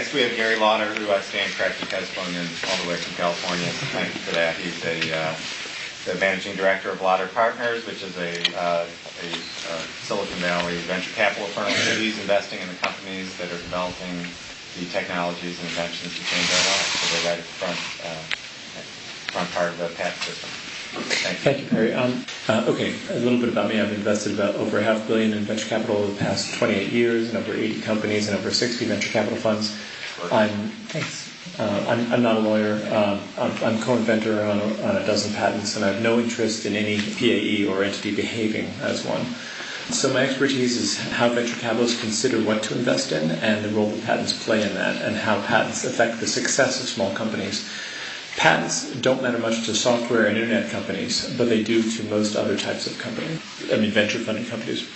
Next we have Gary Lauder, who I stand corrected, has flown in all the way from California. So thank you for that. He's the managing director of Lauder Partners, which is a Silicon Valley venture capital firm. So he's investing in the companies that are developing the technologies and inventions to change our lives. So they're right at the front part of the patent system. Thank you, Perry. Okay, a little bit about me. I've invested about over $500 million in venture capital over the past 28 years, in over 80 companies, and over 60 venture capital funds. I'm not a lawyer. I'm co-inventor on a dozen patents, and I have no interest in any PAE or entity behaving as one. So my expertise is how venture capitalists consider what to invest in and the role that patents play in that, and how patents affect the success of small companies. Patents don't matter much to software and internet companies, but they do to most other types of companies, venture-funded companies.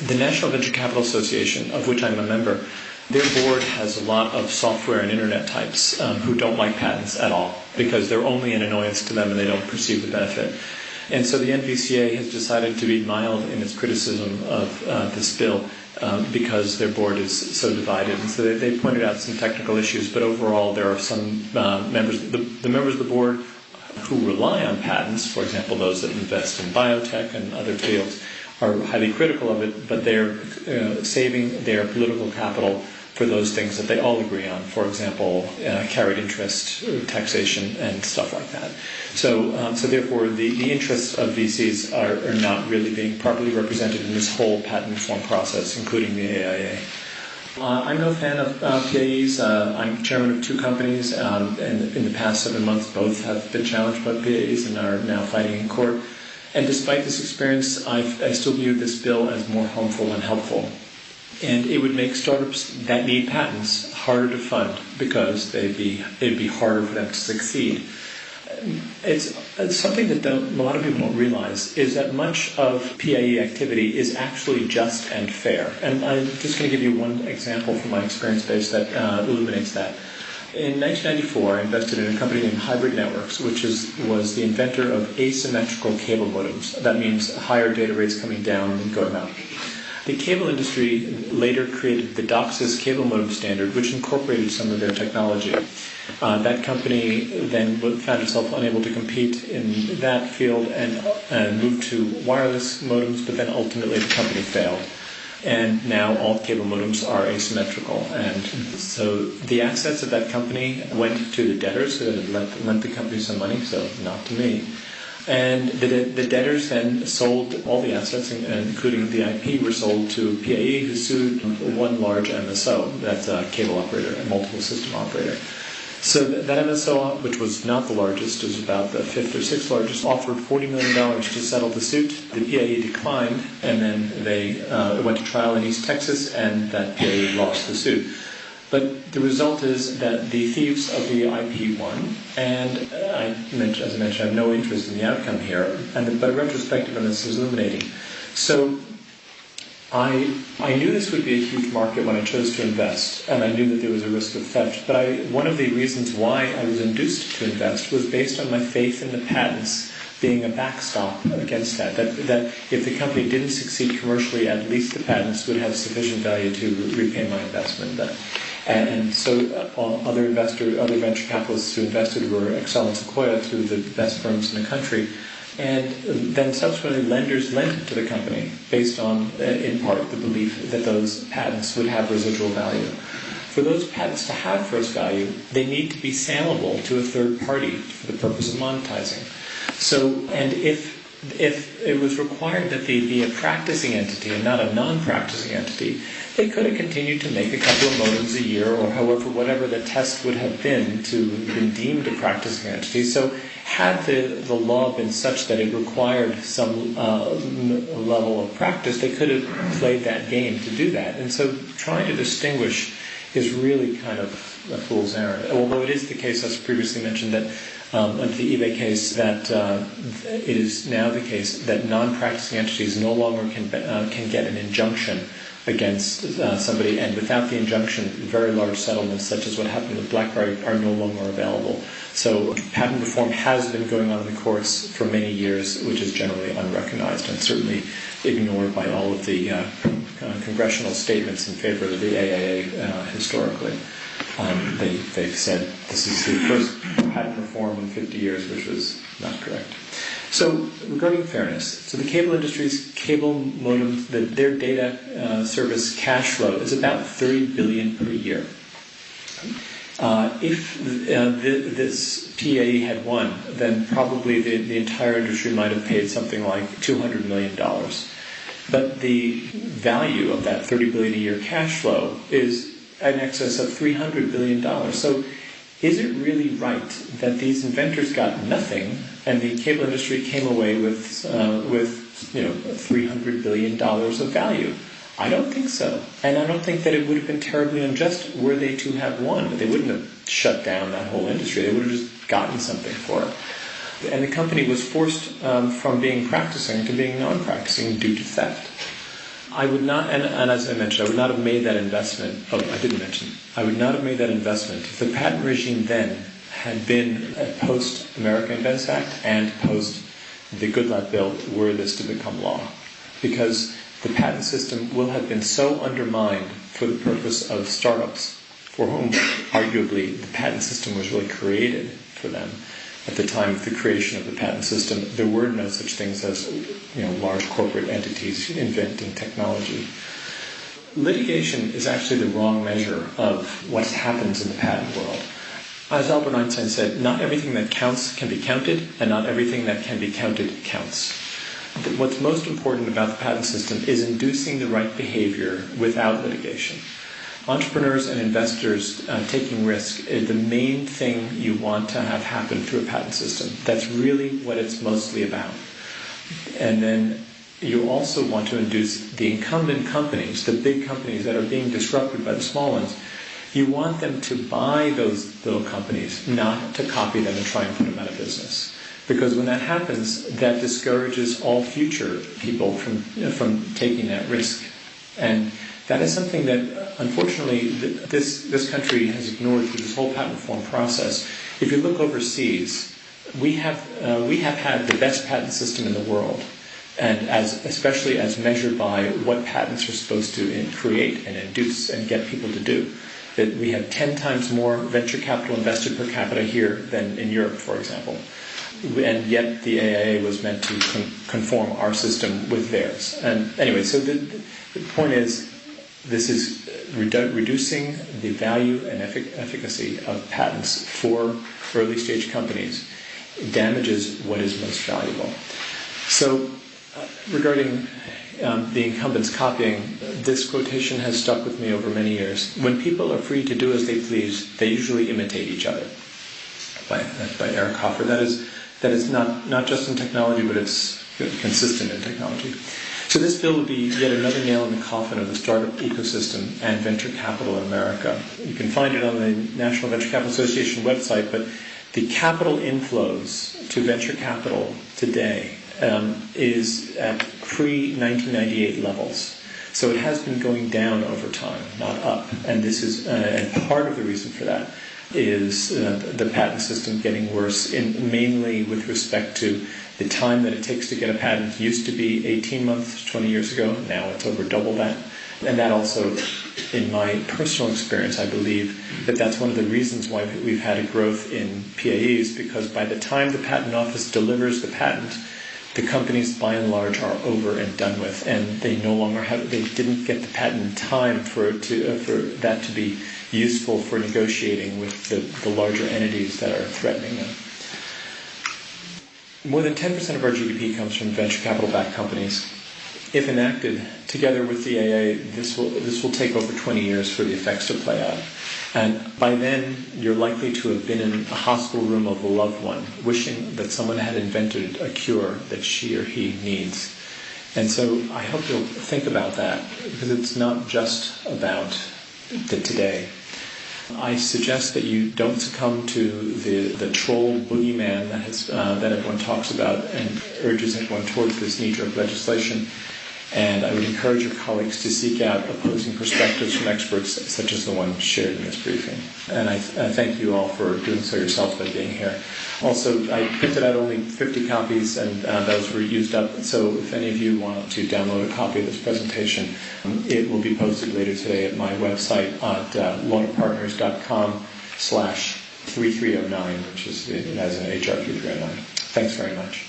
The National Venture Capital Association, of which I'm a member, their board has a lot of software and internet types who don't like patents at all, because they're only an annoyance to them and they don't perceive the benefit. And so the NVCA has decided to be mild in its criticism of this bill because their board is so divided. And so they pointed out some technical issues, but overall there are some members, the members of the board who rely on patents, for example, those that invest in biotech and other fields, are highly critical of it, but they're saving their political capital for those things that they all agree on. For example, carried interest, taxation, and stuff like that. So therefore, the interests of VCs are not really being properly represented in this whole patent reform process, including the AIA. I'm no fan of PAEs. I'm chairman of two companies, and in the past 7 months, both have been challenged by PAEs and are now fighting in court. And despite this experience, I still view this bill as more harmful than helpful. And it would make startups that need patents harder to fund because it'd be harder for them to succeed. It's something that a lot of people don't realize is that much of PAE activity is actually just and fair. And I'm just going to give you one example from my experience base that illuminates that. In 1994, I invested in a company named Hybrid Networks, which was the inventor of asymmetrical cable modems. That means higher data rates coming down than going up. The cable industry later created the DOCSIS cable modem standard, which incorporated some of their technology. That company then found itself unable to compete in that field and moved to wireless modems, but then ultimately the company failed. And now all cable modems are asymmetrical. And so the assets of that company went to the debtors, who had lent the company some money, so not to me. And the debtors then sold all the assets, including the IP, were sold to PAE, who sued one large MSO, that's a cable operator, a multiple system operator. So that MSO, which was not the largest, was about the fifth or sixth largest, offered $40 million to settle the suit. The PAE declined, and then they went to trial in East Texas, and that PAE lost the suit. But the result is that the thieves of the IP won, and as I mentioned, I have no interest in the outcome here, but a retrospective on this is illuminating. So I knew this would be a huge market when I chose to invest, and I knew that there was a risk of theft, but one of the reasons why I was induced to invest was based on my faith in the patents being a backstop against that if the company didn't succeed commercially, at least the patents would have sufficient value to repay my investment. And so other venture capitalists who invested were Excel and Sequoia, two of the best firms in the country. And then subsequently lenders lent to the company based on, in part, the belief that those patents would have residual value. For those patents to have first value, they need to be saleable to a third party for the purpose of monetizing. So, and if it was required that they be a practicing entity and not a non-practicing entity, they could have continued to make a couple of modems a year, or whatever the test would have been to be deemed a practicing entity. So had the law been such that it required some level of practice, they could have played that game to do that. And so trying to distinguish is really kind of a fool's errand. Although it is the case, as previously mentioned, that under the eBay case, that it is now the case that non-practicing entities no longer can get an injunction against somebody, and without the injunction, very large settlements, such as what happened with BlackBerry, are no longer available. So patent reform has been going on in the courts for many years, which is generally unrecognized and certainly ignored by all of the congressional statements in favor of the AIA historically. They've said this is the first patent reform in 50 years, which was not correct. So regarding fairness, so the cable industry's cable modem, their data service cash flow is about $30 billion per year. If this PA had won, then probably the entire industry might have paid something like $200 million. But the value of that $30 billion a year cash flow is in excess of $300 billion. So is it really right that these inventors got nothing and the cable industry came away with $300 billion of value? I don't think so. And I don't think that it would have been terribly unjust were they to have won. They wouldn't have shut down that whole industry. They would have just gotten something for it. And the company was forced from being practicing to being non-practicing due to theft. I would not, and as I mentioned, I would not have made that investment. Oh, I didn't mention. I would not have made that investment if the patent regime then had been post-America Invents Act and post the Goodlatte Bill were this to become law. Because the patent system will have been so undermined for the purpose of startups, for whom arguably the patent system was really created for them. At the time of the creation of the patent system, there were no such things as large corporate entities inventing technology. Litigation is actually the wrong measure of what happens in the patent world. As Albert Einstein said, not everything that counts can be counted, and not everything that can be counted counts. What's most important about the patent system is inducing the right behavior without litigation. Entrepreneurs and investors taking risk is the main thing you want to have happen through a patent system. That's really what it's mostly about. And then you also want to induce the incumbent companies, the big companies that are being disrupted by the small ones. You want them to buy those little companies, not to copy them and try and put them out of business. Because when that happens, that discourages all future people from taking that risk. And that is something that, unfortunately, this country has ignored through this whole patent reform process. If you look overseas, we have had the best patent system in the world, and especially as measured by what patents are supposed to create and induce and get people to do. That we have 10 times more venture capital invested per capita here than in Europe, for example. And yet the AIA was meant to conform our system with theirs. And anyway, so the point is, this is reducing the value and efficacy of patents for early stage companies. It damages what is most valuable. So regarding the incumbents copying, this quotation has stuck with me over many years. When people are free to do as they please, they usually imitate each other. That's by Eric Hoffer. That is not just in technology, but it's consistent in technology. So this bill would be yet another nail in the coffin of the startup ecosystem and venture capital in America. You can find it on the National Venture Capital Association website, but the capital inflows to venture capital today is at pre-1998 levels. So it has been going down over time, not up. And this is and part of the reason for that is the patent system getting worse, mainly with respect to the time that it takes to get a patent. Used to be 18 months 20 years ago. Now it's over double that. And that also, in my personal experience, I believe that that's one of the reasons why we've had a growth in PAEs, because by the time the patent office delivers the patent, the companies, by and large, are over and done with, and they no longer they didn't get the patent in time for that to be useful for negotiating with the larger entities that are threatening them. More than 10% of our GDP comes from venture capital-backed companies. If enacted together with the AA, this will take over 20 years for the effects to play out. And by then, you're likely to have been in a hospital room of a loved one, wishing that someone had invented a cure that she or he needs. And so I hope you'll think about that, because it's not just about the today. I suggest that you don't succumb to the troll boogeyman that everyone talks about and urges everyone towards this knee-jerk legislation. And I would encourage your colleagues to seek out opposing perspectives from experts such as the one shared in this briefing. And I thank you all for doing so yourselves by being here. Also, I printed out only 50 copies, and those were used up. So if any of you want to download a copy of this presentation, it will be posted later today at my website at lauderpartners.com/3309, which is, it has an HR 3309. Thanks very much.